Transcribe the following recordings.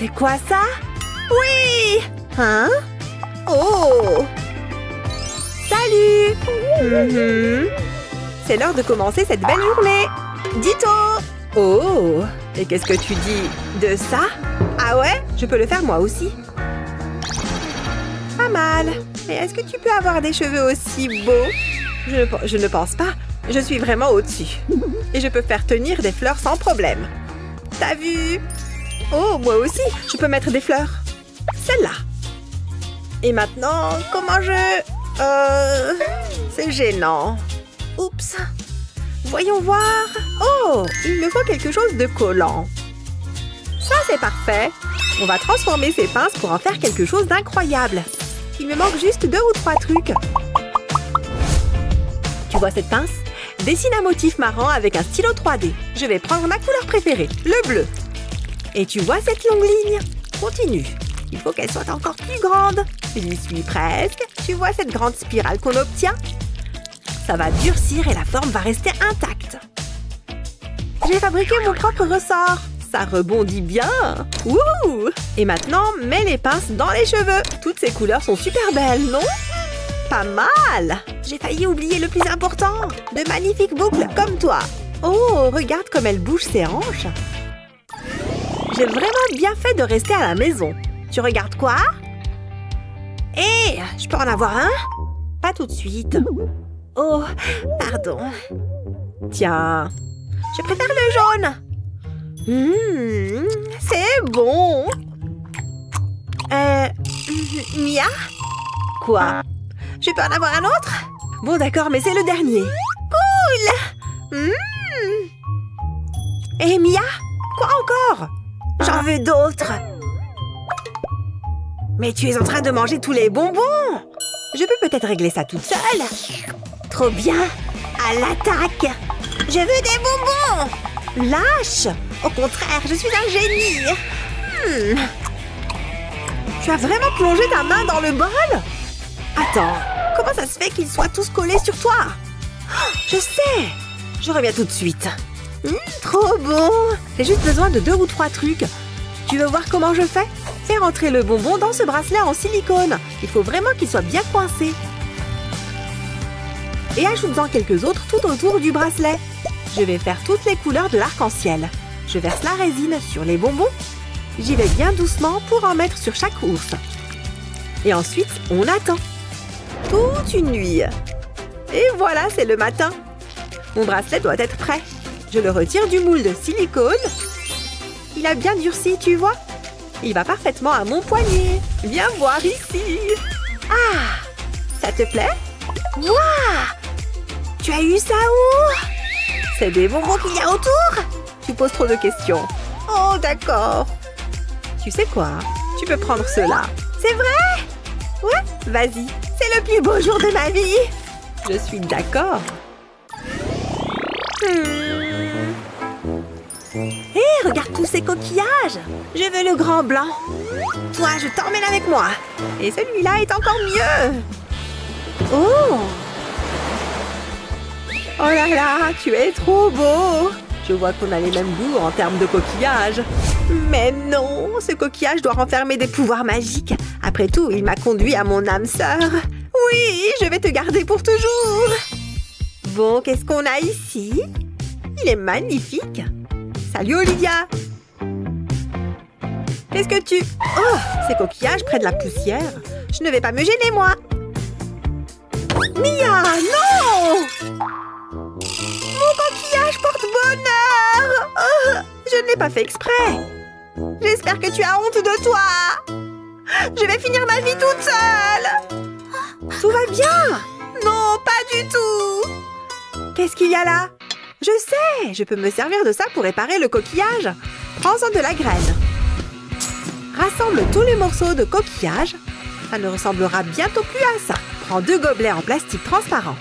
C'est quoi ça? Oui! Hein? Oh! Salut! C'est l'heure de commencer cette belle journée! Ditto! Oh! Et qu'est-ce que tu dis de ça? Ah ouais? Je peux le faire moi aussi. Pas mal. Mais est-ce que tu peux avoir des cheveux aussi beaux? Je ne pense pas. Je suis vraiment au-dessus. Et je peux faire tenir des fleurs sans problème. T'as vu? Oh, moi aussi, je peux mettre des fleurs. Celle-là. Et maintenant, comment je... C'est gênant. Oups. Voyons voir. Oh, il me faut quelque chose de collant. Ça, c'est parfait. On va transformer ces pinces pour en faire quelque chose d'incroyable. Il me manque juste 2 ou 3 trucs. Tu vois cette pince? Dessine un motif marrant avec un stylo 3D. Je vais prendre ma couleur préférée, le bleu. Et tu vois cette longue ligne? Continue. Il faut qu'elle soit encore plus grande. J'y suis presque. Tu vois cette grande spirale qu'on obtient? Ça va durcir et la forme va rester intacte. J'ai fabriqué mon propre ressort. Ça rebondit bien. Wouh! Et maintenant, mets les pinces dans les cheveux. Toutes ces couleurs sont super belles, non? Pas mal! J'ai failli oublier le plus important. De magnifiques boucles comme toi. Oh, regarde comme elle bouge ses hanches. J'ai vraiment bien fait de rester à la maison. Tu regardes quoi? Hé, je peux en avoir un? Pas tout de suite. Oh, pardon. Tiens, je préfère le jaune. C'est bon. Mia? Quoi? Je peux en avoir un autre? Bon, d'accord, mais c'est le dernier. Cool! Et Mia? Quoi encore? J'en veux d'autres. Mais tu es en train de manger tous les bonbons. Je peux peut-être régler ça toute seule. Trop bien. À l'attaque. Je veux des bonbons. Lâche. Au contraire, je suis un génie. Tu as vraiment plongé ta main dans le bol? Attends, comment ça se fait qu'ils soient tous collés sur toi? Je sais. Je reviens tout de suite. Trop bon. J'ai juste besoin de 2 ou 3 trucs. Tu veux voir comment je fais? Fais rentrer le bonbon dans ce bracelet en silicone. Il faut vraiment qu'il soit bien coincé. Et ajoute-en quelques autres tout autour du bracelet. Je vais faire toutes les couleurs de l'arc-en-ciel. Je verse la résine sur les bonbons. J'y vais bien doucement pour en mettre sur chaque ours. Et ensuite, on attend. Toute une nuit. Et voilà, c'est le matin. Mon bracelet doit être prêt. Je le retire du moule de silicone. Il a bien durci, tu vois? Il va parfaitement à mon poignet. Viens voir ici. Ah! Ça te plaît? Waouh! Tu as eu ça où? C'est des bonbons qu'il y a autour? Tu poses trop de questions. Oh, d'accord. Tu sais quoi? Tu peux prendre cela. C'est vrai? Ouais, vas-y. C'est le plus beau jour de ma vie. Je suis d'accord. Hé, regarde tous ces coquillages. Je veux le grand blanc. Toi, je t'emmène avec moi. Et celui-là est encore mieux. Oh! Oh là là, tu es trop beau. Je vois qu'on a les mêmes goûts en termes de coquillages. Mais non, ce coquillage doit renfermer des pouvoirs magiques. Après tout, il m'a conduit à mon âme sœur. Oui, je vais te garder pour toujours. Bon, qu'est-ce qu'on a ici? Il est magnifique. Salut Olivia. Qu'est-ce que tu... Oh, ces coquillages prennent de la poussière. Je ne vais pas me gêner, moi. Mia, non! Mon coquillage porte bonheur. Oh, je ne l'ai pas fait exprès. J'espère que tu as honte de toi. Je vais finir ma vie toute seule. Tout va bien. Non, pas du tout. Qu'est-ce qu'il y a là? Je sais, je peux me servir de ça pour réparer le coquillage. Prends-en de la graine. Rassemble tous les morceaux de coquillage. Ça ne ressemblera bientôt plus à ça. Prends 2 gobelets en plastique transparent.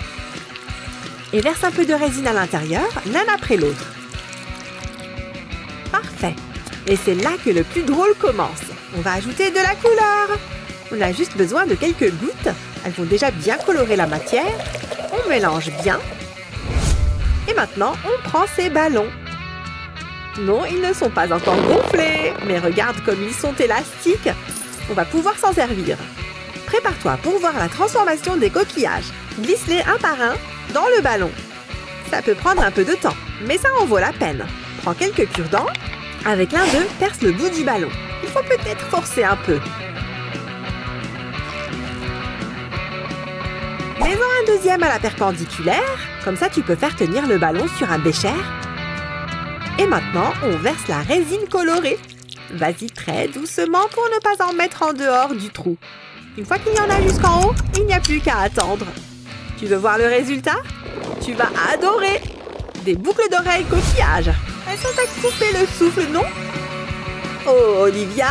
Et verse un peu de résine à l'intérieur, l'un après l'autre. Parfait. Et c'est là que le plus drôle commence. On va ajouter de la couleur. On a juste besoin de quelques gouttes. Elles vont déjà bien colorer la matière. On mélange bien. Et maintenant, on prend ces ballons. Non, ils ne sont pas encore gonflés. Mais regarde comme ils sont élastiques. On va pouvoir s'en servir. Prépare-toi pour voir la transformation des coquillages. Glisse-les un par un dans le ballon. Ça peut prendre un peu de temps, mais ça en vaut la peine. Prends quelques cure-dents. Avec l'un d'eux, perce le bout du ballon. Il faut peut-être forcer un peu. Mets-en un deuxième à la perpendiculaire. Comme ça, tu peux faire tenir le ballon sur un bécher. Et maintenant, on verse la résine colorée. Vas-y très doucement pour ne pas en mettre en dehors du trou. Une fois qu'il y en a jusqu'en haut, il n'y a plus qu'à attendre. Tu veux voir le résultat? Tu vas adorer! Des boucles d'oreilles coquillages. Elles sont à couper le souffle, non? Oh, Olivia?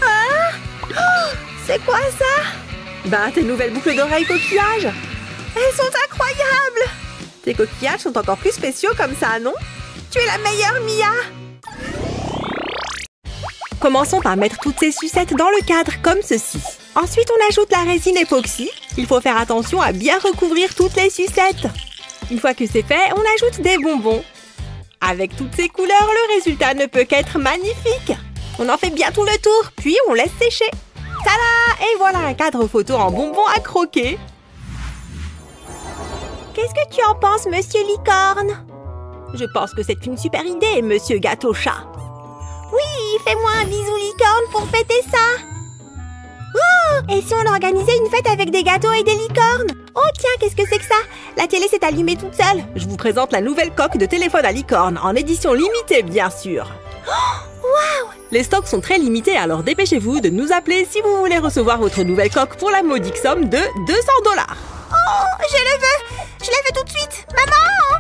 Ah! Oh, c'est quoi ça? Ben, tes nouvelles boucles d'oreilles coquillages. Elles sont incroyables! Tes coquillages sont encore plus spéciaux comme ça, non? Tu es la meilleure, Mia! Commençons par mettre toutes ces sucettes dans le cadre, comme ceci. Ensuite, on ajoute la résine époxy. Il faut faire attention à bien recouvrir toutes les sucettes. Une fois que c'est fait, on ajoute des bonbons. Avec toutes ces couleurs, le résultat ne peut qu'être magnifique. On en fait bien tout le tour, puis on laisse sécher. Tada! Et voilà un cadre photo en bonbons à croquer. Qu'est-ce que tu en penses, Monsieur Licorne? Je pense que c'est une super idée, Monsieur Gâteau-Chat. Oui, fais-moi un bisou licorne pour fêter ça. Oh, et si on organisait une fête avec des gâteaux et des licornes? Oh tiens, qu'est-ce que c'est que ça? La télé s'est allumée toute seule. Je vous présente la nouvelle coque de téléphone à licorne, en édition limitée bien sûr. Oh, waouh! Les stocks sont très limités, alors dépêchez-vous de nous appeler si vous voulez recevoir votre nouvelle coque pour la modique somme de 200 $. Oh, je le veux! Je la veux tout de suite! Maman!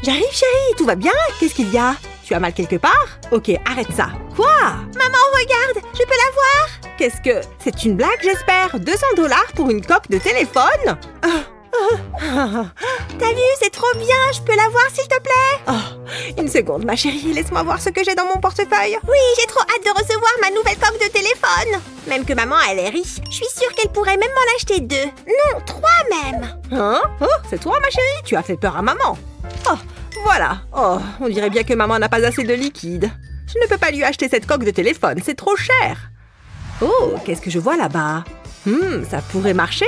J'arrive chérie, tout va bien? Qu'est-ce qu'il y a? Tu as mal quelque part? Ok, arrête ça. Quoi? Maman, regarde! Je peux la voir? Qu'est-ce que... C'est une blague, j'espère? 200 $ pour une coque de téléphone? T'as vu? C'est trop bien! Je peux la voir, s'il te plaît? Oh, une seconde, ma chérie. Laisse-moi voir ce que j'ai dans mon portefeuille. Oui, j'ai trop hâte de recevoir ma nouvelle coque de téléphone. Même que maman, elle est riche. Je suis sûre qu'elle pourrait même m'en acheter 2. Non, 3 même. Hein? Oh, c'est toi, ma chérie? Tu as fait peur à maman. Oh, voilà. Oh, on dirait bien que maman n'a pas assez de liquide. Je ne peux pas lui acheter cette coque de téléphone, c'est trop cher. Oh, qu'est-ce que je vois là-bas? Ça pourrait marcher.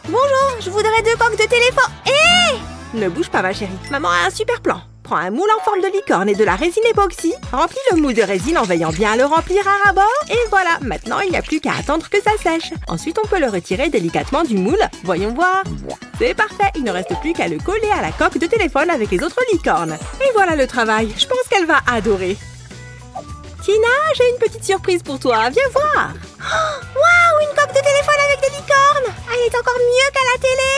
Bonjour, je voudrais 2 coques de téléphone. Hé! Ne bouge pas, ma chérie. Maman a un super plan. Prends un moule en forme de licorne et de la résine époxy. Remplis le moule de résine en veillant bien à le remplir à ras-bord. Et voilà, maintenant il n'y a plus qu'à attendre que ça sèche. Ensuite, on peut le retirer délicatement du moule. Voyons voir. C'est parfait, il ne reste plus qu'à le coller à la coque de téléphone avec les autres licornes. Et voilà le travail, je pense qu'elle va adorer. Tina, j'ai une petite surprise pour toi, viens voir. Waouh, une coque de téléphone avec des licornes. Elle est encore mieux qu'à la télé.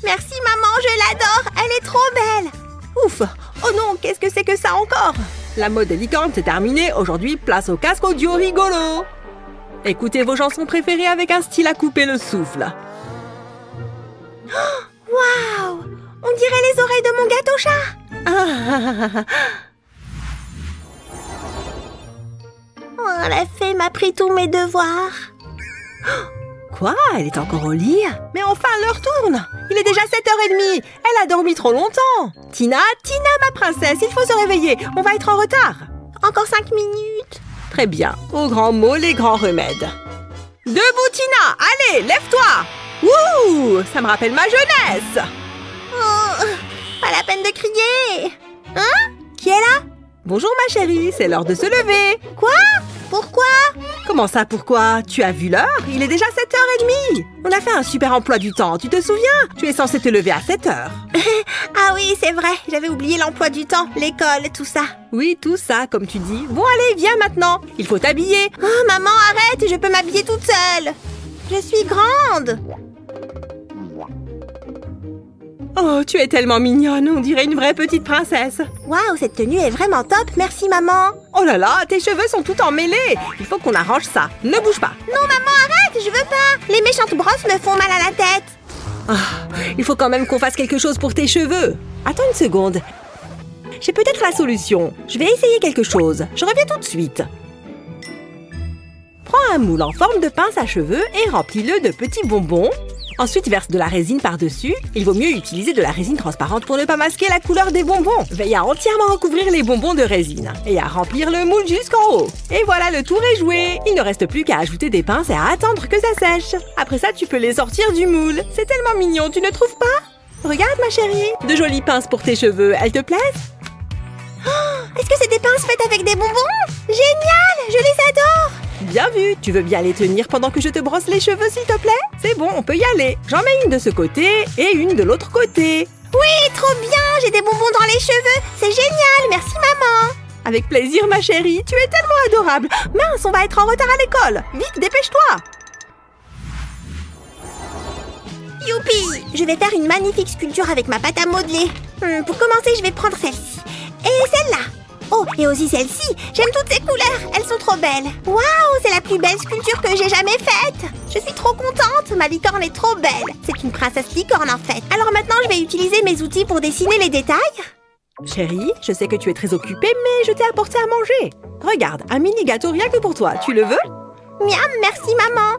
Merci maman, je l'adore, elle est trop belle. Ouf! Oh non, qu'est-ce que c'est que ça encore? La mode des licornes, c'est terminé. Aujourd'hui, place au casque audio rigolo. Écoutez vos chansons préférées avec un style à couper le souffle. Waouh! On dirait les oreilles de mon gâteau-chat. Oh, la fée m'a pris tous mes devoirs. Quoi? Elle est encore au lit? Mais enfin, l'heure tourne! Il est déjà 7h30! Elle a dormi trop longtemps! Tina, ma princesse, il faut se réveiller! On va être en retard! Encore 5 minutes! Très bien. Au grand mot, les grands remèdes. Debout, Tina! Allez, lève-toi! Wouh! Ça me rappelle ma jeunesse! Oh, pas la peine de crier! Hein? Qui est là? Bonjour, ma chérie, c'est l'heure de se lever! Quoi? Pourquoi? Comment ça, pourquoi? Tu as vu l'heure? Il est déjà 7h30! On a fait un super emploi du temps, tu te souviens? Tu es censé te lever à 7h. Ah oui, c'est vrai, j'avais oublié l'emploi du temps, l'école, tout ça. Oui, tout ça, comme tu dis. Bon, allez, viens maintenant, il faut t'habiller. Oh, maman, arrête, je peux m'habiller toute seule. Je suis grande. Oh, tu es tellement mignonne, on dirait une vraie petite princesse. Waouh, cette tenue est vraiment top, merci maman. Oh là là, tes cheveux sont tout emmêlés. Il faut qu'on arrange ça, ne bouge pas. Non maman, arrête, je veux pas. Les méchantes brosses me font mal à la tête. Oh, il faut quand même qu'on fasse quelque chose pour tes cheveux. Attends une seconde. J'ai peut-être la solution. Je vais essayer quelque chose, je reviens tout de suite. Prends un moule en forme de pince à cheveux et remplis-le de petits bonbons. Ensuite, verse de la résine par-dessus. Il vaut mieux utiliser de la résine transparente pour ne pas masquer la couleur des bonbons. Veille à entièrement recouvrir les bonbons de résine et à remplir le moule jusqu'en haut. Et voilà, le tour est joué. Il ne reste plus qu'à ajouter des pinces et à attendre que ça sèche. Après ça, tu peux les sortir du moule. C'est tellement mignon, tu ne trouves pas? Regarde, ma chérie. De jolies pinces pour tes cheveux, elles te plaisent? Est-ce que c'est des pinces faites avec des bonbons? Génial! Je les adore! Bien vu. Tu veux bien les tenir pendant que je te brosse les cheveux, s'il te plaît? C'est bon, on peut y aller. J'en mets une de ce côté et une de l'autre côté. Oui, trop bien! J'ai des bonbons dans les cheveux! C'est génial! Merci, maman! Avec plaisir, ma chérie. Tu es tellement adorable. Mince, on va être en retard à l'école. Vite, dépêche-toi. Youpi! Je vais faire une magnifique sculpture avec ma pâte à modeler. Pour commencer, je vais prendre celle-ci. Et celle-là. Oh, et aussi celle-ci. J'aime toutes ces couleurs. Elles sont trop belles. Waouh, c'est la plus belle sculpture que j'ai jamais faite. Je suis trop contente. Ma licorne est trop belle. C'est une princesse licorne, en fait. Alors maintenant, je vais utiliser mes outils pour dessiner les détails. Chérie, je sais que tu es très occupée, mais je t'ai apporté à manger. Regarde, un mini gâteau rien que pour toi. Tu le veux? Miam, merci, maman.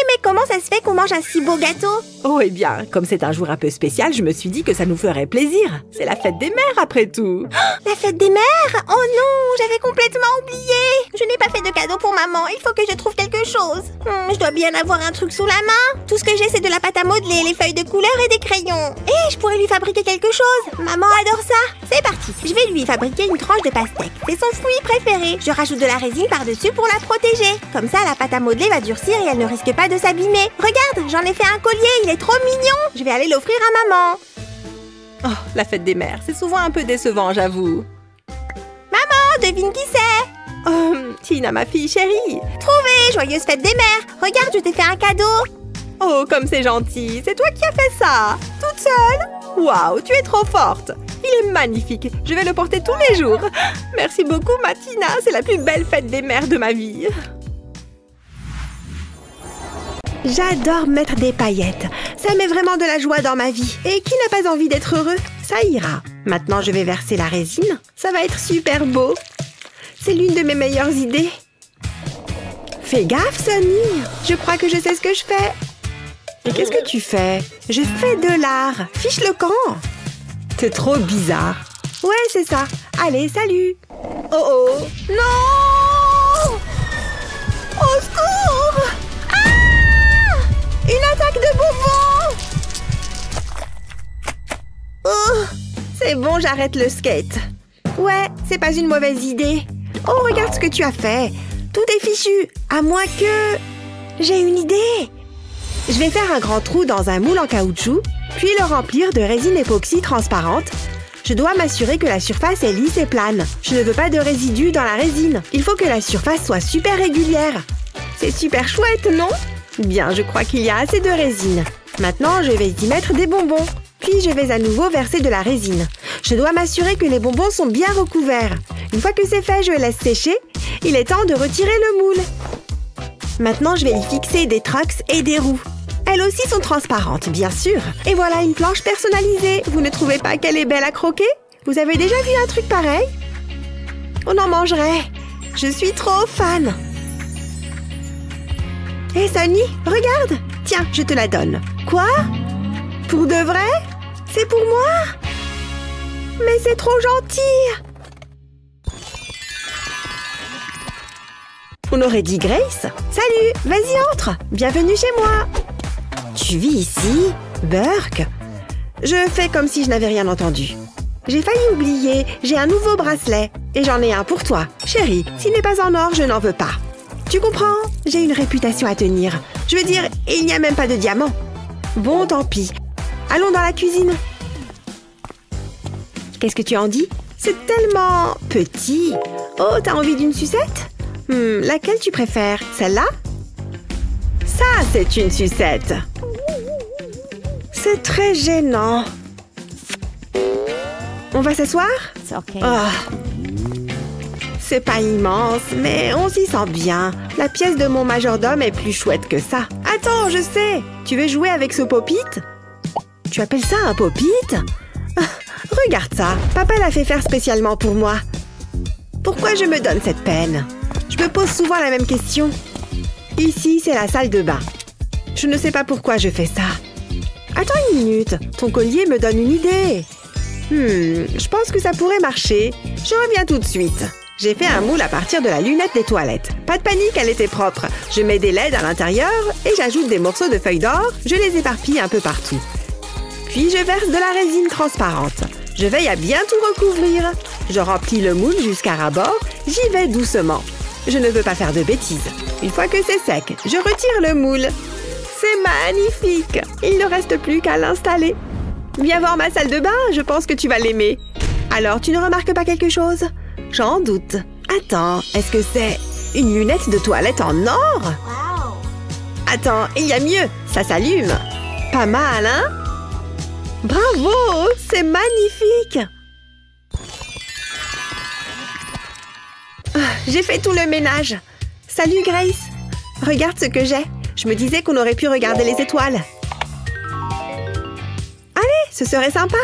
Mais comment ça se fait qu'on mange un si beau gâteau? Oh, eh bien, comme c'est un jour un peu spécial, je me suis dit que ça nous ferait plaisir. C'est la fête des mères, après tout. La fête des mères? Oh non, j'avais complètement oublié. Je n'ai pas fait de cadeau pour maman. Il faut que je trouve quelque chose. Je dois bien avoir un truc sous la main. Tout ce que j'ai, c'est de la pâte à modeler, les feuilles de couleur et des crayons. Et je pourrais lui fabriquer quelque chose. Maman adore ça. C'est parti. Je vais lui fabriquer une tranche de pastèque. C'est son fruit préféré. Je rajoute de la résine par-dessus pour la protéger. Comme ça, la pâte à modeler va durcir et elle ne risque pas de s'abîmer. Regarde, j'en ai fait un collier, il est trop mignon. Je vais aller l'offrir à maman. Oh, la fête des mères, c'est souvent un peu décevant, j'avoue. Maman, devine qui c'est? Oh, Tina, ma fille chérie. Trouvé, joyeuse fête des mères. Regarde, je t'ai fait un cadeau. Oh, comme c'est gentil. C'est toi qui as fait ça. Toute seule? Waouh, tu es trop forte. Il est magnifique. Je vais le porter tous les jours. Merci beaucoup, ma Tina. C'est la plus belle fête des mères de ma vie. J'adore mettre des paillettes. Ça met vraiment de la joie dans ma vie. Et qui n'a pas envie d'être heureux? Ça ira. Maintenant, je vais verser la résine. Ça va être super beau. C'est l'une de mes meilleures idées. Fais gaffe, Sonny. Je crois que je sais ce que je fais. Et qu'est-ce que tu fais? Je fais de l'art. Fiche le camp. C'est trop bizarre. Ouais, c'est ça. Allez, salut. Oh oh. Non! Au secours! Une attaque de bonbons! Oh, c'est bon, j'arrête le skate. Ouais, c'est pas une mauvaise idée. Oh, regarde ce que tu as fait. Tout est fichu, à moins que... J'ai une idée. Je vais faire un grand trou dans un moule en caoutchouc, puis le remplir de résine époxy transparente. Je dois m'assurer que la surface est lisse et plane. Je ne veux pas de résidus dans la résine. Il faut que la surface soit super régulière. C'est super chouette, non? Bien, je crois qu'il y a assez de résine. Maintenant, je vais y mettre des bonbons. Puis, je vais à nouveau verser de la résine. Je dois m'assurer que les bonbons sont bien recouverts. Une fois que c'est fait, je laisse sécher. Il est temps de retirer le moule. Maintenant, je vais y fixer des trucks et des roues. Elles aussi sont transparentes, bien sûr. Et voilà une planche personnalisée. Vous ne trouvez pas qu'elle est belle à croquer? Vous avez déjà vu un truc pareil? On en mangerait. Je suis trop fan. Hé, Sonny, regarde! Tiens, je te la donne. Quoi? Pour de vrai? C'est pour moi? Mais c'est trop gentil! On aurait dit Grace. Salut, vas-y, entre. Bienvenue chez moi. Tu vis ici? Burke? Je fais comme si je n'avais rien entendu. J'ai failli oublier, j'ai un nouveau bracelet. Et j'en ai un pour toi. Chérie, s'il n'est pas en or, je n'en veux pas. Tu comprends? J'ai une réputation à tenir. Je veux dire, il n'y a même pas de diamant. Bon, tant pis. Allons dans la cuisine. Qu'est-ce que tu en dis? C'est tellement petit. Oh, t'as envie d'une sucette? Laquelle tu préfères? Celle-là? Ça, c'est une sucette. C'est très gênant. On va s'asseoir? Oh. C'est pas immense, mais on s'y sent bien. La pièce de mon majordome est plus chouette que ça. Attends, je sais. Tu veux jouer avec ce pop-it? Tu appelles ça un pop-it? Regarde ça. Papa l'a fait faire spécialement pour moi. Pourquoi je me donne cette peine? Je me pose souvent la même question. Ici, c'est la salle de bain. Je ne sais pas pourquoi je fais ça. Attends une minute, ton collier me donne une idée. Je pense que ça pourrait marcher. Je reviens tout de suite. J'ai fait un moule à partir de la lunette des toilettes. Pas de panique, elle était propre. Je mets des LED à l'intérieur et j'ajoute des morceaux de feuilles d'or. Je les éparpille un peu partout. Puis je verse de la résine transparente. Je veille à bien tout recouvrir. Je remplis le moule jusqu'à ras-bord. J'y vais doucement. Je ne veux pas faire de bêtises. Une fois que c'est sec, je retire le moule. C'est magnifique! Il ne reste plus qu'à l'installer. Viens voir ma salle de bain, je pense que tu vas l'aimer. Alors, tu ne remarques pas quelque chose? J'en doute. Attends, est-ce que c'est une lunette de toilette en or? Wow. Attends, il y a mieux, ça s'allume. Pas mal, hein? Bravo, c'est magnifique! J'ai fait tout le ménage. Salut Grace. Regarde ce que j'ai. Je me disais qu'on aurait pu regarder les étoiles. Allez, ce serait sympa.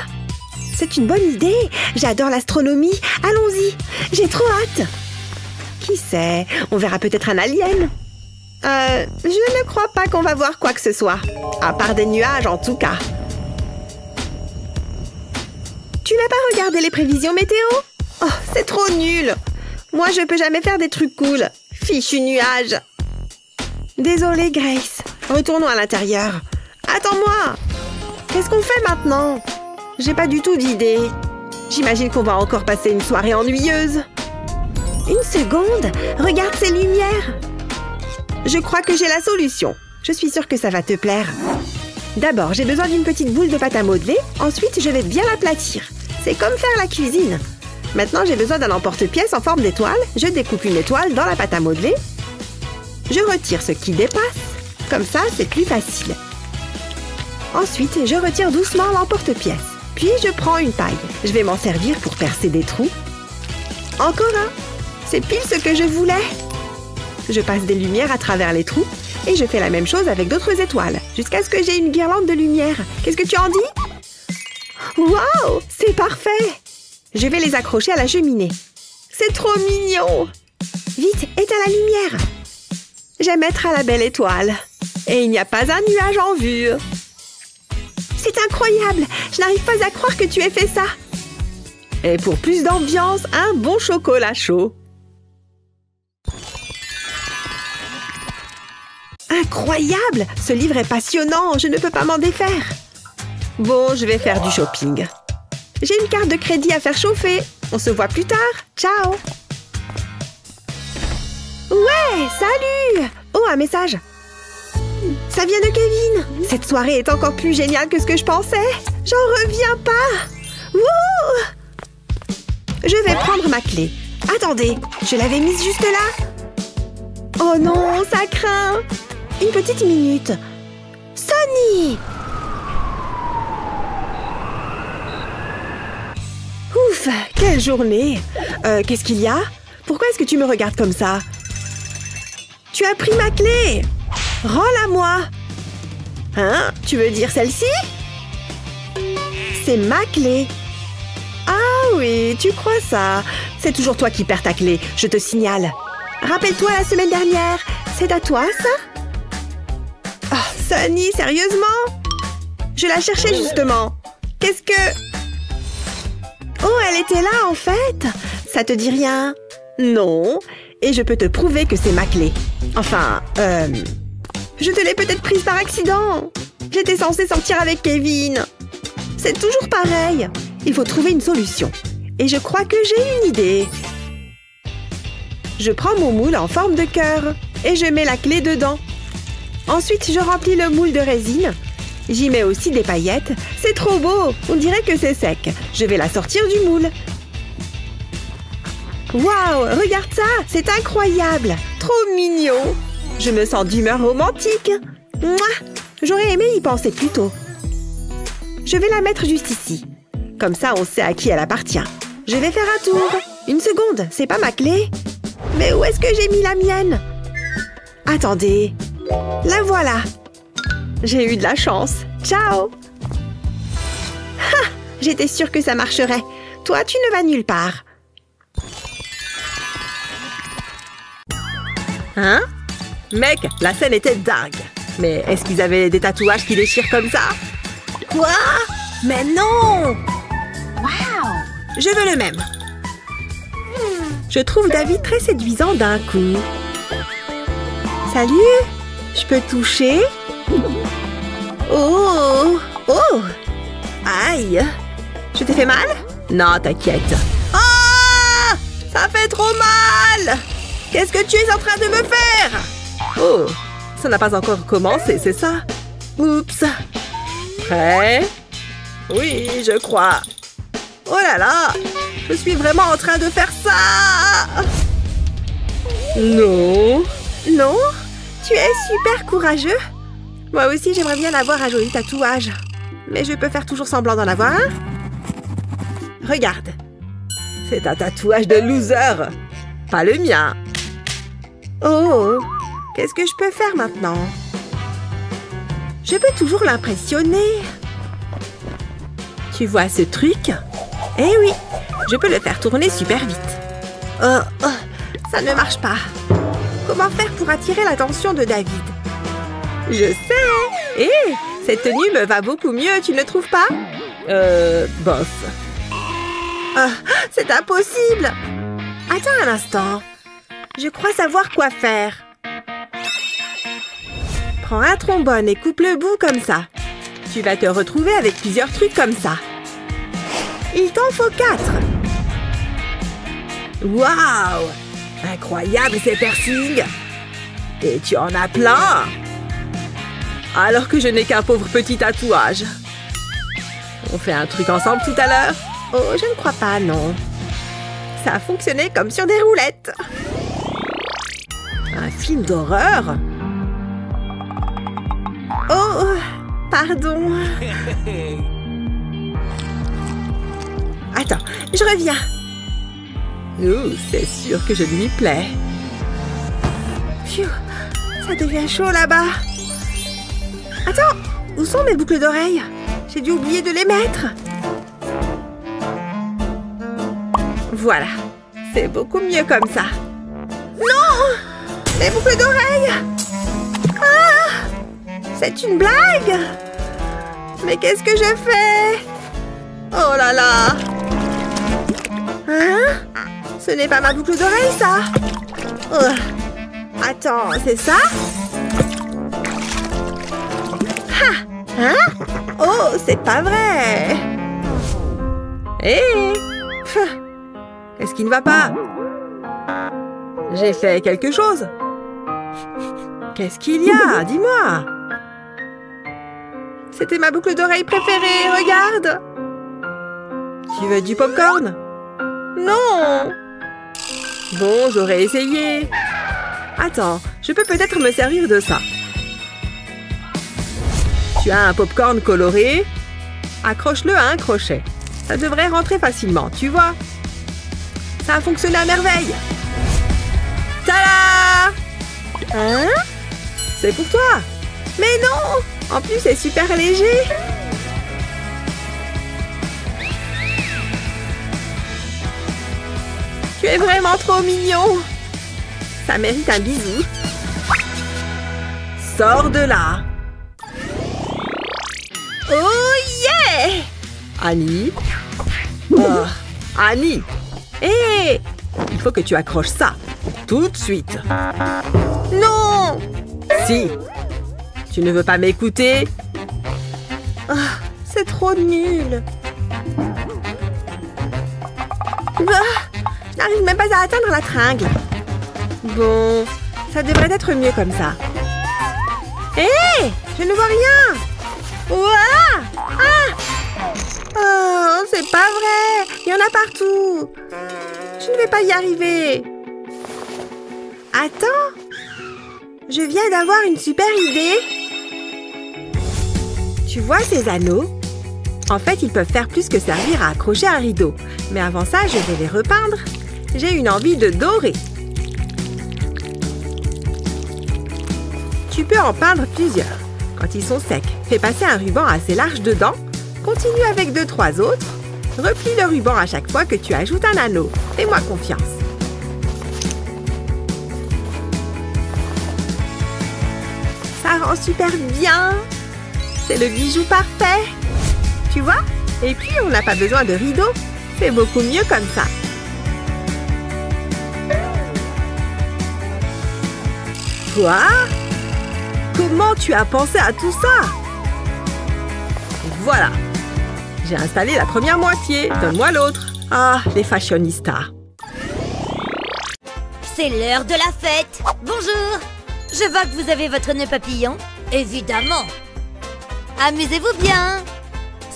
C'est une bonne idée. J'adore l'astronomie. Allons-y. J'ai trop hâte. Qui sait? On verra peut-être un alien. Je ne crois pas qu'on va voir quoi que ce soit. À part des nuages, en tout cas. Tu n'as pas regardé les prévisions météo? Oh, c'est trop nul. Moi, je peux jamais faire des trucs cool. Fichu nuage. Désolée, Grace. Retournons à l'intérieur. Attends-moi. Qu'est-ce qu'on fait maintenant? J'ai pas du tout d'idée. J'imagine qu'on va encore passer une soirée ennuyeuse. Une seconde. Regarde ces lumières. Je crois que j'ai la solution. Je suis sûre que ça va te plaire. D'abord, j'ai besoin d'une petite boule de pâte à modeler. Ensuite, je vais bien l'aplatir. C'est comme faire la cuisine. Maintenant, j'ai besoin d'un emporte-pièce en forme d'étoile. Je découpe une étoile dans la pâte à modeler. Je retire ce qui dépasse. Comme ça, c'est plus facile. Ensuite, je retire doucement l'emporte-pièce. Puis, je prends une paille. Je vais m'en servir pour percer des trous. Encore un. C'est pile ce que je voulais. Je passe des lumières à travers les trous. Et je fais la même chose avec d'autres étoiles. Jusqu'à ce que j'ai une guirlande de lumière. Qu'est-ce que tu en dis? Waouh! C'est parfait! Je vais les accrocher à la cheminée. C'est trop mignon! Vite, éteins la lumière! J'aime être à la belle étoile. Et il n'y a pas un nuage en vue. C'est incroyable! Je n'arrive pas à croire que tu aies fait ça. Et pour plus d'ambiance, un bon chocolat chaud. Incroyable! Ce livre est passionnant, je ne peux pas m'en défaire. Bon, je vais faire du shopping. J'ai une carte de crédit à faire chauffer. On se voit plus tard. Ciao! Ouais, salut! Oh, un message. Ça vient de Kevin. Cette soirée est encore plus géniale que ce que je pensais. J'en reviens pas. Wouh! Je vais prendre ma clé. Attendez, je l'avais mise juste là. Oh non, ça craint. Une petite minute. Sonny! Ouf, quelle journée! Qu'est-ce qu'il y a? Pourquoi est-ce que tu me regardes comme ça? Tu as pris ma clé! Rends-la-moi! Hein? Tu veux dire celle-ci? C'est ma clé! Ah oui, tu crois ça? C'est toujours toi qui perds ta clé, je te signale. Rappelle-toi la semaine dernière, c'est à toi ça? Oh, Sonny, sérieusement? Je la cherchais justement. Qu'est-ce que... Oh, elle était là en fait. Ça te dit rien? Non. Et je peux te prouver que c'est ma clé. Enfin, je te l'ai peut-être prise par accident. J'étais censée sortir avec Kevin. C'est toujours pareil. Il faut trouver une solution. Et je crois que j'ai une idée. Je prends mon moule en forme de cœur et je mets la clé dedans. Ensuite, je remplis le moule de résine. J'y mets aussi des paillettes. C'est trop beau! On dirait que c'est sec. Je vais la sortir du moule. Waouh! Regarde ça! C'est incroyable! Trop mignon! Je me sens d'humeur romantique. Mouah! J'aurais aimé y penser plus tôt. Je vais la mettre juste ici. Comme ça, on sait à qui elle appartient. Je vais faire un tour. Une seconde, c'est pas ma clé? Mais où est-ce que j'ai mis la mienne? Attendez. La voilà. J'ai eu de la chance. Ciao! Ha! J'étais sûre que ça marcherait. Toi, tu ne vas nulle part. Hein? Mec, la scène était dingue. Mais est-ce qu'ils avaient des tatouages qui déchirent comme ça? Quoi? Mais non! Wow! Je veux le même. Je trouve David très séduisant d'un coup. Salut! Je peux toucher? Oh! Oh! Aïe! Je t'ai fait mal? Non, t'inquiète. Ah! Ça fait trop mal! Qu'est-ce que tu es en train de me faire? Oh! Ça n'a pas encore commencé, c'est ça? Oups! Prêt? Oui, je crois. Oh là là! Je suis vraiment en train de faire ça! Non! Non? Tu es super courageux? Moi aussi, j'aimerais bien avoir un joli tatouage. Mais je peux faire toujours semblant d'en avoir un. Regarde. C'est un tatouage de loser. Pas le mien. Oh! Qu'est-ce que je peux faire maintenant? Je peux toujours l'impressionner. Tu vois ce truc? Eh oui! Je peux le faire tourner super vite. Oh, ça ne marche pas. Comment faire pour attirer l'attention de David? Je sais! Hé! Cette tenue me va beaucoup mieux, tu ne trouves pas? Bof. C'est impossible! Attends un instant. Je crois savoir quoi faire. Prends un trombone et coupe le bout comme ça. Tu vas te retrouver avec plusieurs trucs comme ça. Il t'en faut 4. Waouh! Incroyable ces piercings! Et tu en as plein! Alors que je n'ai qu'un pauvre petit tatouage. On fait un truc ensemble tout à l'heure? Oh, je ne crois pas, non. Ça a fonctionné comme sur des roulettes. Un film d'horreur? Oh, pardon. Attends, je reviens. Oh, c'est sûr que je lui plais. Phew, ça devient chaud là-bas. Attends, où sont mes boucles d'oreilles? J'ai dû oublier de les mettre. Voilà, c'est beaucoup mieux comme ça. Non! Les boucles d'oreilles! Ah! C'est une blague! Mais qu'est-ce que je fais? Oh là là! Hein? Ce n'est pas ma boucle d'oreille, ça! Oh. Attends, c'est ça? Ha! Hein? Oh, c'est pas vrai! Hé! Qu'est-ce qui ne va pas? J'ai fait quelque chose. Qu'est-ce qu'il y a? Dis-moi. C'était ma boucle d'oreille préférée, regarde. Tu veux du popcorn? Non. Bon, j'aurais essayé. Attends, je peux peut-être me servir de ça. Tu as un popcorn coloré? Accroche-le à un crochet. Ça devrait rentrer facilement, tu vois? Ça a fonctionné à merveille. Tada! Hein? C'est pour toi. Mais non! En plus, c'est super léger. Tu es vraiment trop mignon. Ça mérite un bisou. Sors de là. Oh yeah! Annie? Oh, Annie! Hé! Il faut que tu accroches ça. Tout de suite. Non! Si. Tu ne veux pas m'écouter? Oh, c'est trop nul. Je n'arrive même pas à atteindre la tringle. Bon, ça devrait être mieux comme ça. Hé! Je ne vois rien. Ouah! Ah! Oh, c'est pas vrai. Il y en a partout. Je ne vais pas y arriver. Attends. Je viens d'avoir une super idée. Tu vois ces anneaux? En fait, ils peuvent faire plus que servir à accrocher un rideau. Mais avant ça, je vais les repeindre. J'ai une envie de doré. Tu peux en peindre plusieurs. Quand ils sont secs, fais passer un ruban assez large dedans. Continue avec 2-3 autres. Replie le ruban à chaque fois que tu ajoutes un anneau. Fais-moi confiance. Ça rend super bien. C'est le bijou parfait. tu vois? Et puis, on n'a pas besoin de rideaux. C'est beaucoup mieux comme ça. Quoi? Comment tu as pensé à tout ça? Voilà. J'ai installé la première moitié. Donne-moi l'autre. Ah, les fashionistas. C'est l'heure de la fête. Bonjour. Je vois que vous avez votre nœud papillon. Évidemment. Amusez-vous bien.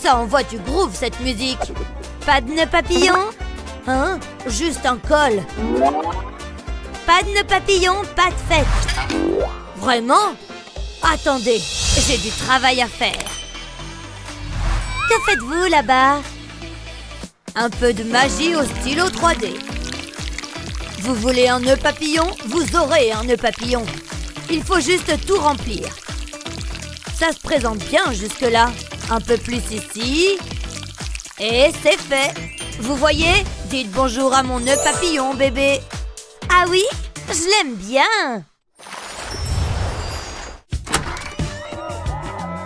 Ça envoie du groove, cette musique. Pas de nœud papillon? Hein? Juste un col. Pas de nœud papillon, pas de fête. Vraiment? Attendez, j'ai du travail à faire. Que faites-vous là-bas? Un peu de magie au stylo 3D. Vous voulez un nœud papillon? Vous aurez un nœud papillon. Il faut juste tout remplir. Ça se présente bien jusque-là. Un peu plus ici. Et c'est fait. Vous voyez? Dites bonjour à mon nœud papillon, bébé. Ah oui? Je l'aime bien.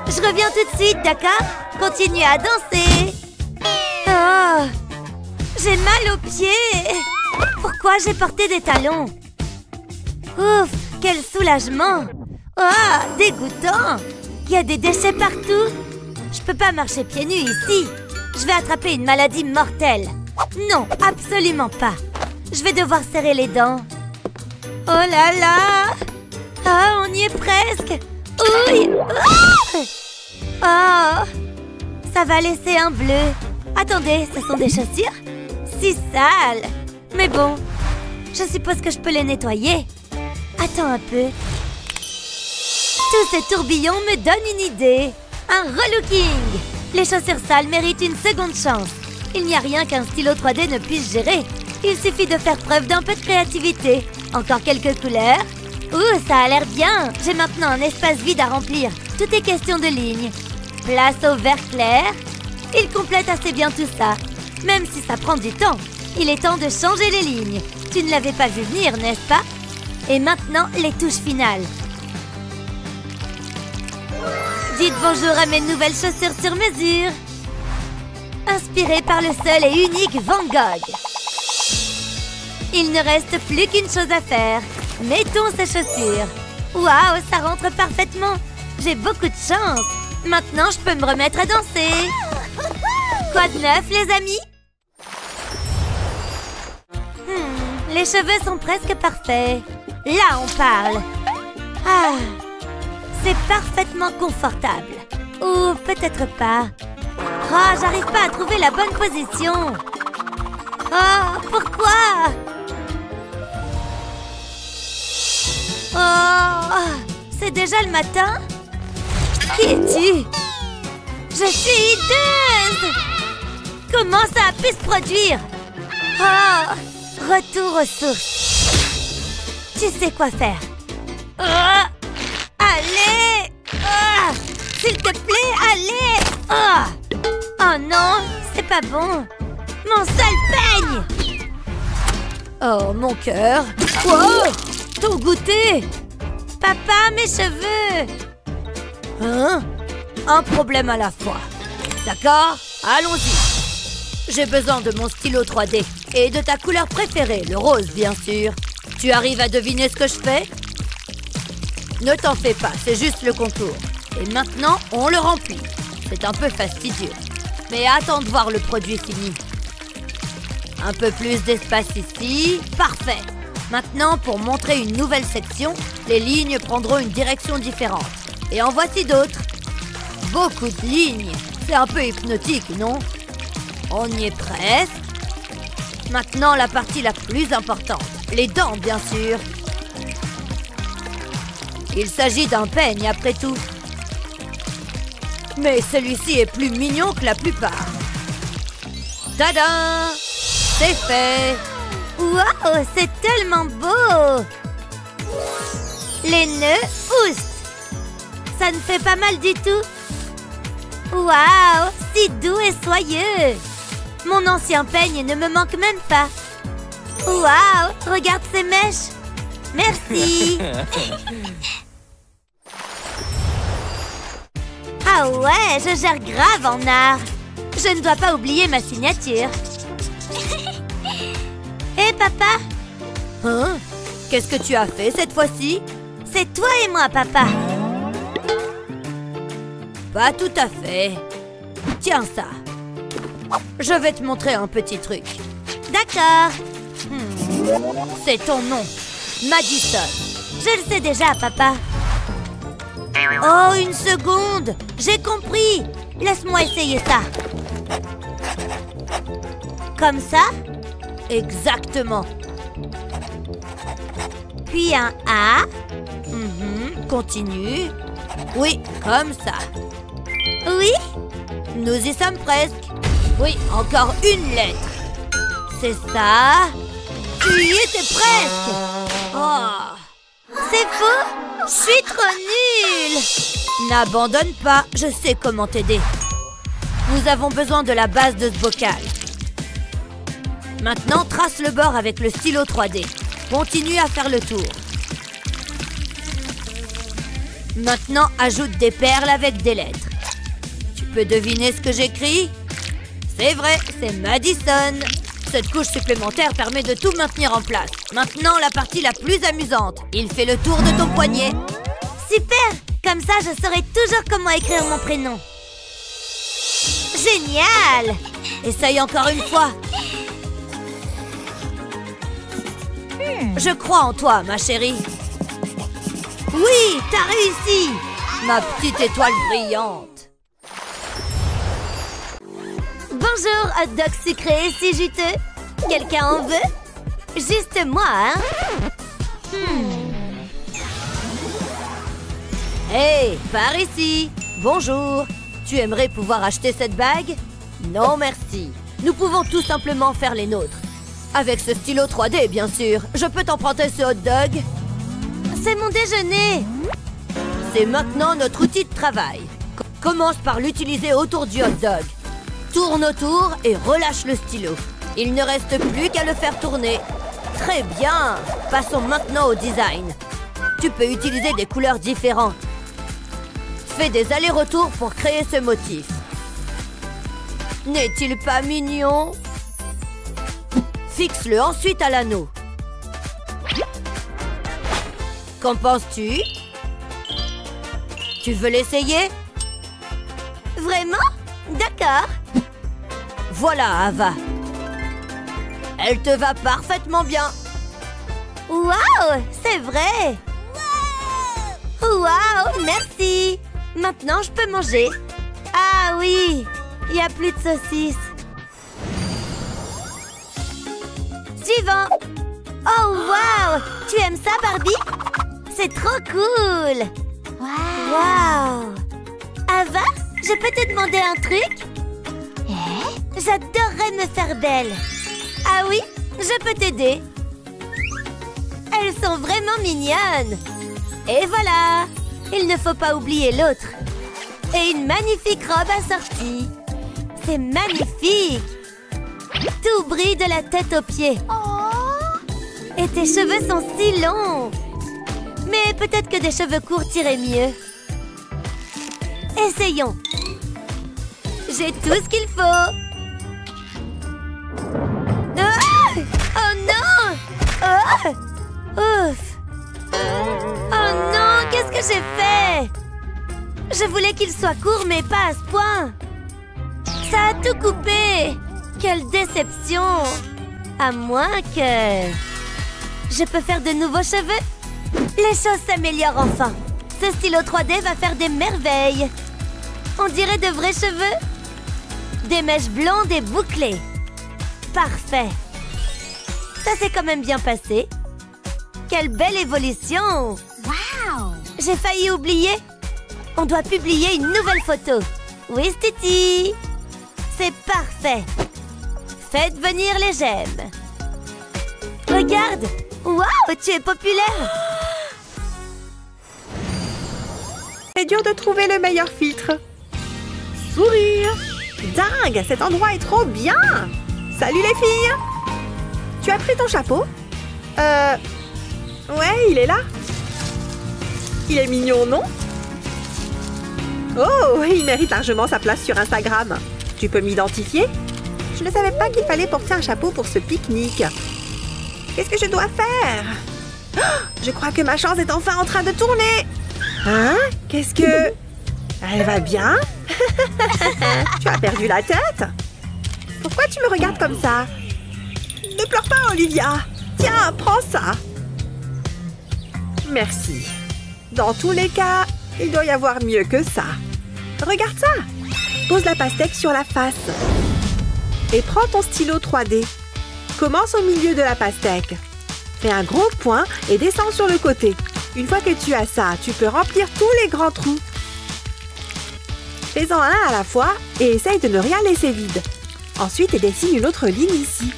Je reviens tout de suite, d'accord? Continuez à danser. Oh, j'ai mal aux pieds. Pourquoi j'ai porté des talons? Ouf, quel soulagement. Oh, dégoûtant. Il y a des déchets partout. Je peux pas marcher pieds nus ici. Je vais attraper une maladie mortelle. Non, absolument pas. Je vais devoir serrer les dents. Oh là là. Ah, on y est presque. Ouille. Oh, ça va laisser un bleu. Attendez, ce sont des chaussures? Si sales. Mais bon, je suppose que je peux les nettoyer. Attends un peu. Tous ces tourbillons me donnent une idée. Un relooking. Les chaussures sales méritent une seconde chance. Il n'y a rien qu'un stylo 3D ne puisse gérer. Il suffit de faire preuve d'un peu de créativité. Encore quelques couleurs. Ouh, ça a l'air bien. J'ai maintenant un espace vide à remplir. Tout est question de lignes. Place au vert clair. Il complète assez bien tout ça. Même si ça prend du temps. Il est temps de changer les lignes. Tu ne l'avais pas vu venir, n'est-ce pas? Et maintenant, les touches finales. Dites bonjour à mes nouvelles chaussures sur mesure. Inspirées par le seul et unique Van Gogh. Il ne reste plus qu'une chose à faire. Mettons ces chaussures. Waouh, ça rentre parfaitement. J'ai beaucoup de chance. Maintenant, je peux me remettre à danser. Quoi de neuf, les amis? Les cheveux sont presque parfaits. Là, on parle. Ah, c'est parfaitement confortable. Ou peut-être pas. Oh, j'arrive pas à trouver la bonne position. Oh, pourquoi? Oh, c'est déjà le matin? Qui es-tu? Je suis hideuse! Comment ça a pu se produire? Oh, retour aux sources. Tu sais quoi faire. Allez! S'il te plaît, allez! Oh non, c'est pas bon. Mon seul peigne! Oh, mon cœur! Wow! Ton goûter! Papa, mes cheveux! Hein? Un problème à la fois. D'accord? Allons-y. J'ai besoin de mon stylo 3D. Et de ta couleur préférée, le rose, bien sûr. Tu arrives à deviner ce que je fais? Ne t'en fais pas, c'est juste le contour. Et maintenant, on le remplit. C'est un peu fastidieux. Mais attends de voir le produit fini. Un peu plus d'espace ici. Parfait. Maintenant, pour montrer une nouvelle section, les lignes prendront une direction différente. Et en voici d'autres. Beaucoup de lignes. C'est un peu hypnotique, non? On y est presque. Maintenant, la partie la plus importante. Les dents, bien sûr. Il s'agit d'un peigne, après tout. Mais celui-ci est plus mignon que la plupart. Tada! C'est fait! Waouh, c'est tellement beau! Les nœuds oust! Ça ne fait pas mal du tout. Waouh, si doux et soyeux! Mon ancien peigne ne me manque même pas. Waouh, regarde ces mèches! Merci! Ah ouais, je gère grave en art. Je ne dois pas oublier ma signature. Hé, papa! Hein? Qu'est-ce que tu as fait cette fois-ci? C'est toi et moi, papa. Pas tout à fait. Tiens ça. Je vais te montrer un petit truc. D'accord. C'est ton nom, Madison. Je le sais déjà, papa. Oh, une seconde. J'ai compris. Laisse-moi essayer ça. Comme ça? Exactement. Puis un A. Continue. Oui, comme ça. Oui? Nous y sommes presque. Oui, encore une lettre. C'est ça. Tu y étais presque. Oh. C'est faux? Je suis trop nulle. N'abandonne pas, je sais comment t'aider. Nous avons besoin de la base de ce bocal. Maintenant, trace le bord avec le stylo 3D. Continue à faire le tour. Maintenant, ajoute des perles avec des lettres. Tu peux deviner ce que j'écris? C'est vrai, c'est Madison. Cette couche supplémentaire permet de tout maintenir en place. Maintenant, la partie la plus amusante. Il fait le tour de ton poignet. Super! Comme ça, je saurai toujours comment écrire mon prénom. Génial! Essaye encore une fois. Je crois en toi, ma chérie. Oui, t'as réussi! Ma petite étoile brillante. Bonjour, hot dog sucré et si juteux. Quelqu'un en veut? Juste moi, hein? Hey, par ici. Bonjour. Tu aimerais pouvoir acheter cette bague? Non, merci. Nous pouvons tout simplement faire les nôtres. Avec ce stylo 3D, bien sûr. Je peux t'emprunter ce hot dog? C'est mon déjeuner. C'est maintenant notre outil de travail. Commence par l'utiliser autour du hot dog. Tourne autour et relâche le stylo. Il ne reste plus qu'à le faire tourner. Très bien. Passons maintenant au design. Tu peux utiliser des couleurs différentes. Fais des allers-retours pour créer ce motif. N'est-il pas mignon? Fixe-le ensuite à l'anneau. Qu'en penses-tu? Tu veux l'essayer? Vraiment? D'accord. Voilà, Ava. Elle te va parfaitement bien. Waouh, c'est vrai. Waouh, merci. Maintenant, je peux manger. Ah oui, il n'y a plus de saucisses. Suivant. Oh, waouh, tu aimes ça, Barbie? C'est trop cool. Waouh. Ava, je peux te demander un truc? J'adorerais me faire belle. Ah oui, je peux t'aider. Elles sont vraiment mignonnes. Et voilà, il ne faut pas oublier l'autre. Et une magnifique robe assortie. C'est magnifique. Tout brille de la tête aux pieds. Et tes cheveux sont si longs. Mais peut-être que des cheveux courts iraient mieux. Essayons. J'ai tout ce qu'il faut. Ah! Oh non! Oh! Ouf! Oh non! Qu'est-ce que j'ai fait? Je voulais qu'il soit court, mais pas à ce point. Ça a tout coupé. Quelle déception! À moins que... Je peux faire de nouveaux cheveux? Les choses s'améliorent enfin. Ce stylo 3D va faire des merveilles. On dirait de vrais cheveux. Des mèches blondes et bouclées. Parfait. Ça s'est quand même bien passé. Quelle belle évolution! Wow! J'ai failli oublier. On doit publier une nouvelle photo. Oui, Stiti. C'est parfait. Faites venir les j'aime. Regarde! Waouh, tu es populaire! C'est dur de trouver le meilleur filtre. Sourire! Dingue, cet endroit est trop bien! Salut les filles! Tu as pris ton chapeau? Ouais, il est là. Il est mignon, non? Oh, il mérite largement sa place sur Instagram. Tu peux m'identifier? Je ne savais pas qu'il fallait porter un chapeau pour ce pique-nique. Qu'est-ce que je dois faire? Oh, je crois que ma chance est enfin en train de tourner. Hein? Qu'est-ce que... Elle va bien? Tu as perdu la tête? Pourquoi tu me regardes comme ça? Ne pleure pas, Olivia. Tiens, prends ça. Merci. Dans tous les cas, il doit y avoir mieux que ça. Regarde ça. Pose la pastèque sur la face. Et prends ton stylo 3D. Commence au milieu de la pastèque. Fais un gros point et descends sur le côté. Une fois que tu as ça, tu peux remplir tous les grands trous. Fais-en un à la fois et essaye de ne rien laisser vide. Ensuite, dessine une autre ligne ici.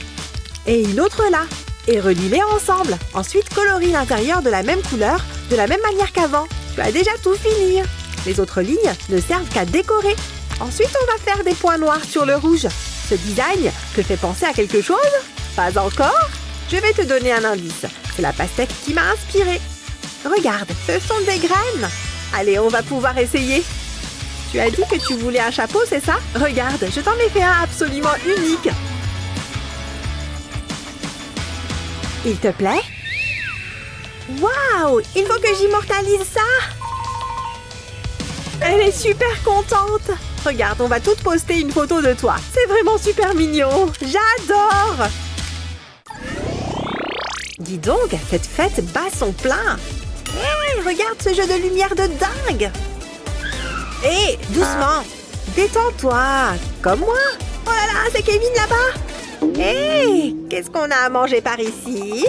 Et une autre là. Et relie-les ensemble. Ensuite, colorie l'intérieur de la même couleur, de la même manière qu'avant. Tu as déjà tout fini. Les autres lignes ne servent qu'à décorer. Ensuite, on va faire des points noirs sur le rouge. Ce design te fait penser à quelque chose? Pas encore? Je vais te donner un indice. C'est la pastèque qui m'a inspirée. Regarde, ce sont des graines. Allez, on va pouvoir essayer. Tu as dit que tu voulais un chapeau, c'est ça? Regarde, je t'en ai fait un absolument unique. Il te plaît? Waouh! Il faut que j'immortalise ça! Elle est super contente! Regarde, on va toutes poster une photo de toi. C'est vraiment super mignon! J'adore! Dis donc, cette fête bat son plein! Hey, regarde ce jeu de lumière de dingue! Hé, doucement! Détends-toi! Comme moi! Oh là là, c'est Kevin là-bas! Hé! Qu'est-ce qu'on a à manger par ici?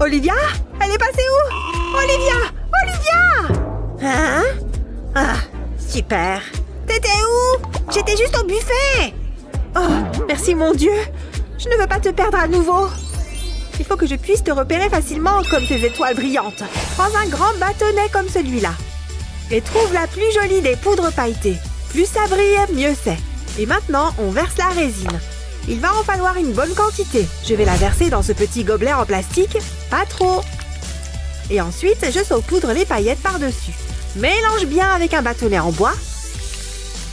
Olivia? Elle est passée où? Olivia! Olivia! Hein? Ah, super! T'étais où? J'étais juste au buffet! Oh, merci mon Dieu! Je ne veux pas te perdre à nouveau! Il faut que je puisse te repérer facilement comme ces étoiles brillantes. Prends un grand bâtonnet comme celui-là. Et trouve la plus jolie des poudres pailletées. Plus ça brille, mieux c'est. Et maintenant, on verse la résine. Il va en falloir une bonne quantité. Je vais la verser dans ce petit gobelet en plastique. Pas trop. Et ensuite, je saupoudre les paillettes par-dessus. Mélange bien avec un bâtonnet en bois.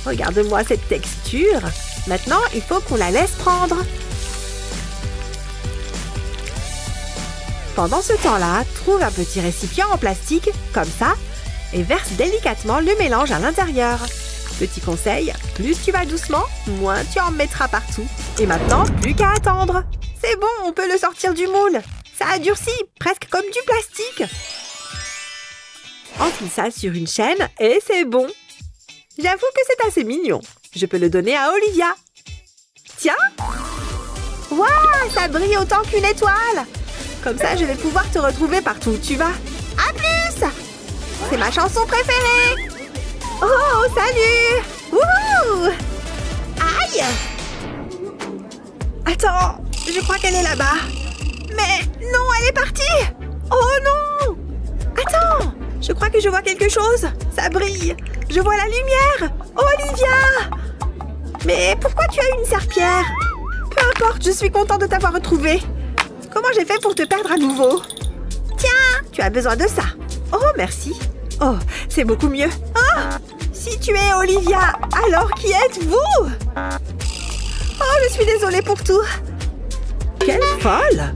Regarde-moi cette texture. Maintenant, il faut qu'on la laisse prendre. Pendant ce temps-là, trouve un petit récipient en plastique, comme ça, et verse délicatement le mélange à l'intérieur. Petit conseil, plus tu vas doucement, moins tu en mettras partout. Et maintenant, plus qu'à attendre. C'est bon, on peut le sortir du moule. Ça a durci, presque comme du plastique. Enfile ça sur une chaîne et c'est bon. J'avoue que c'est assez mignon. Je peux le donner à Olivia. Tiens! Waouh, ça brille autant qu'une étoile! Comme ça, je vais pouvoir te retrouver partout où tu vas. À plus! C'est ma chanson préférée! Oh, salut! Wouhou! Aïe! Attends, je crois qu'elle est là-bas. Mais non, elle est partie! Oh non! Attends! Je crois que je vois quelque chose. Ça brille. Je vois la lumière. Olivia! Mais pourquoi tu as une serpillière? Peu importe, je suis contente de t'avoir retrouvée. Comment j'ai fait pour te perdre à nouveau? Tiens, tu as besoin de ça. Oh, merci. Oh, c'est beaucoup mieux. Oh, si tu es Olivia, alors qui êtes-vous? Oh, je suis désolée pour tout. Quelle folle!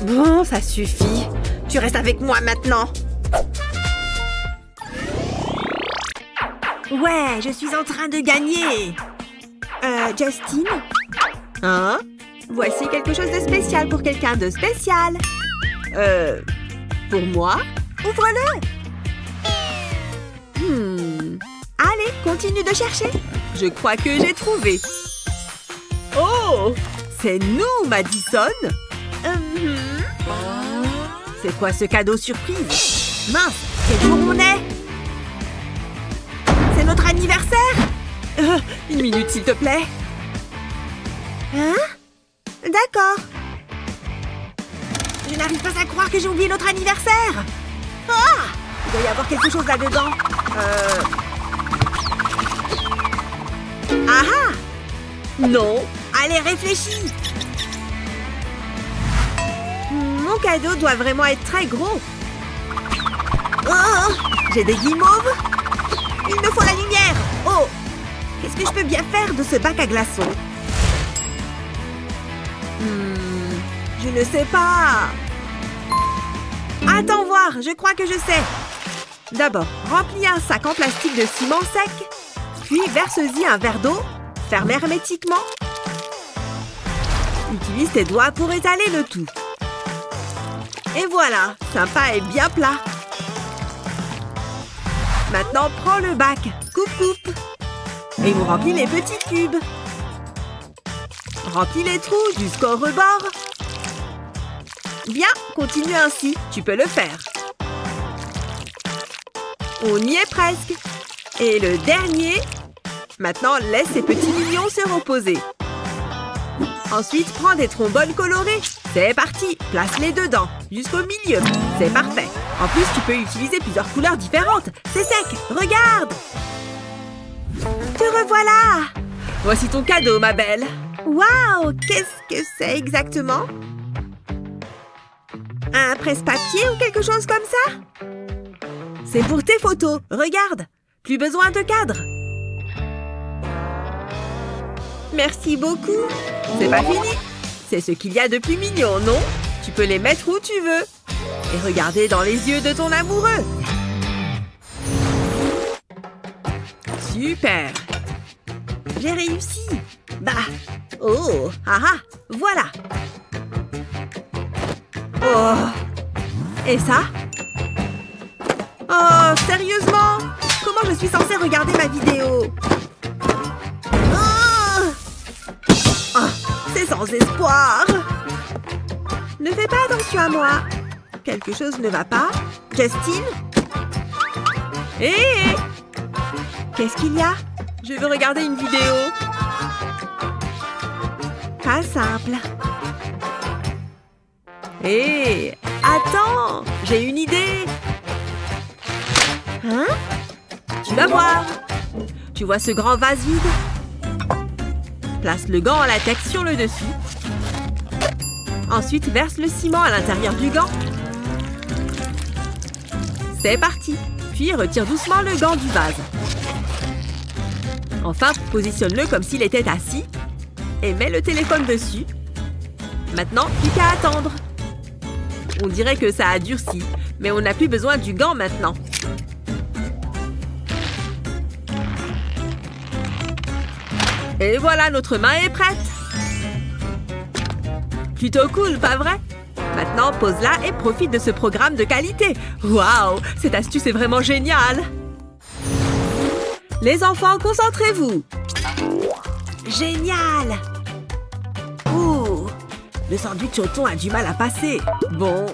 Bon, ça suffit. Tu restes avec moi maintenant. Ouais, je suis en train de gagner. Justine? Hein? Voici quelque chose de spécial pour quelqu'un de spécial. Pour moi? Ouvre-le! Allez, continue de chercher. Je crois que j'ai trouvé. Oh! C'est nous, Madison! C'est quoi ce cadeau surprise? Mince, quel jour on est? C'est notre anniversaire? Une minute, s'il te plaît. Hein? D'accord. Je n'arrive pas à croire que j'ai oublié notre anniversaire. Ah! Il doit y avoir quelque chose là-dedans. Ah ah! Non. Allez, réfléchis. Mon cadeau doit vraiment être très gros. Oh, j'ai des guimauves. Il me faut la lumière. Oh! Qu'est-ce Qu'est-ce que je peux bien faire de ce bac à glaçons? Je ne sais pas. Attends voir, je crois que je sais. D'abord, remplis un sac en plastique de ciment sec. Puis verse-y un verre d'eau. Ferme hermétiquement. Utilise tes doigts pour étaler le tout. Et voilà, sympa et bien plat. Maintenant, prends le bac. Coupe. Et on remplit les petits cubes. Remplis les trous jusqu'au rebord. Bien, continue ainsi. Tu peux le faire. On y est presque. Et le dernier. Maintenant, laisse ces petits mignons se reposer. Ensuite, prends des trombones colorés. C'est parti. Place-les dedans, jusqu'au milieu. C'est parfait. En plus, tu peux utiliser plusieurs couleurs différentes. C'est sec. Regarde. Te revoilà. Voici ton cadeau, ma belle. Waouh, qu'est-ce que c'est exactement? Un presse-papier ou quelque chose comme ça? C'est pour tes photos. Regarde. Plus besoin de cadre. Merci beaucoup. C'est pas fini. C'est ce qu'il y a de plus mignon, non? Tu peux les mettre où tu veux. Et regarder dans les yeux de ton amoureux. Super. J'ai réussi. Bah. Oh. Ah ah. Voilà. Oh. Et ça? Oh, sérieusement? Comment je suis censée regarder ma vidéo? Oh, c'est sans espoir. Ne fais pas attention à moi. Quelque chose ne va pas. Justine? Hé! Qu'est-ce qu'il y a? Je veux regarder une vidéo. Pas simple. Hé! Attends! J'ai une idée. Hein? Tu vas voir. Tu vois ce grand vase vide? Place le gant en latex sur le dessus. Ensuite, verse le ciment à l'intérieur du gant. C'est parti. Puis, retire doucement le gant du vase. Enfin, positionne-le comme s'il était assis. Et mets le téléphone dessus. Maintenant, plus qu'à attendre. On dirait que ça a durci, mais on n'a plus besoin du gant maintenant. Et voilà, notre main est prête. Plutôt cool, pas vrai? Maintenant, pose-la et profite de ce programme de qualité. Waouh, cette astuce est vraiment géniale. Les enfants, concentrez-vous. Génial. Ouh, le sandwich au thon a du mal à passer. Bon.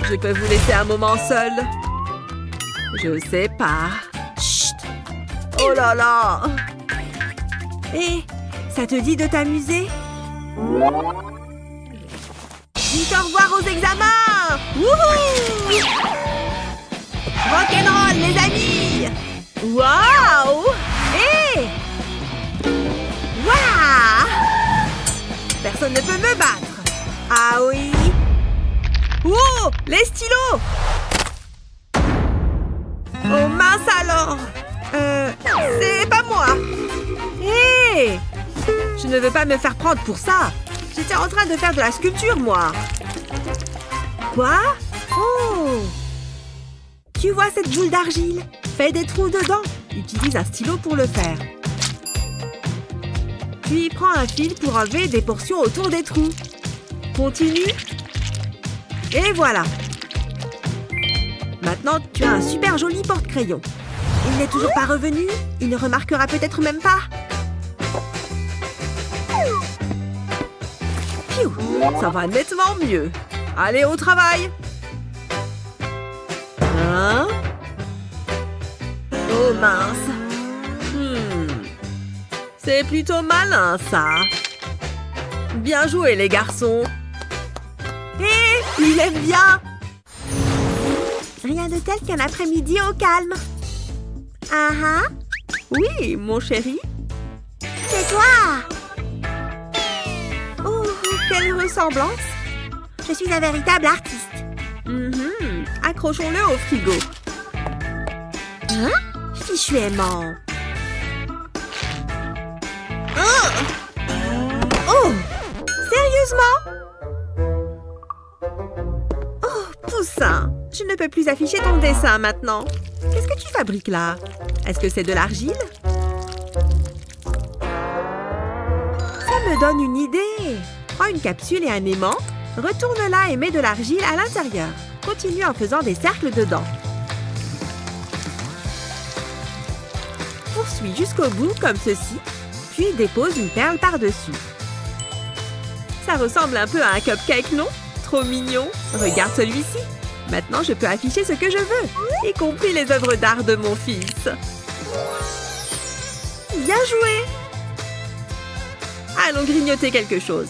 Je peux vous laisser un moment seul? Je sais pas. Chut. Oh là là! Hé, ça te dit de t'amuser? Dites au revoir aux examens! Wouhou! Rock'n'roll, les amis! Waouh! Hé! Waouh! Personne ne peut me battre! Ah oui! Wow! Les stylos! Oh mince alors! C'est pas moi. Hé! Je ne veux pas me faire prendre pour ça. J'étais en train de faire de la sculpture, moi. Quoi? Oh! Tu vois cette boule d'argile? Fais des trous dedans. Utilise un stylo pour le faire. Puis prends un fil pour enlever des portions autour des trous. Continue. Et voilà. Maintenant, tu as un super joli porte-crayon. Il n'est toujours pas revenu. Il ne remarquera peut-être même pas. Piou, ça va nettement mieux. Allez, au travail. Hein? Oh mince. C'est plutôt malin, ça. Bien joué, les garçons. Hé, il aime bien. Rien de tel qu'un après-midi au calme. Ah ah. Oui, mon chéri. C'est toi. Oh, quelle ressemblance. Je suis un véritable artiste. Accrochons-le au frigo. Hein? Fichu aimant. Oh! Sérieusement? Oh, poussin! Je ne peux plus afficher ton dessin maintenant. Qu'est-ce que tu fabriques là? Est-ce que c'est de l'argile? Ça me donne une idée! Prends une capsule et un aimant, retourne-la et mets de l'argile à l'intérieur. Continue en faisant des cercles dedans. Poursuis jusqu'au bout comme ceci, puis dépose une perle par-dessus. Ça ressemble un peu à un cupcake, non? Trop mignon! Regarde celui-ci! Maintenant, je peux afficher ce que je veux, y compris les œuvres d'art de mon fils. Bien joué! Allons grignoter quelque chose.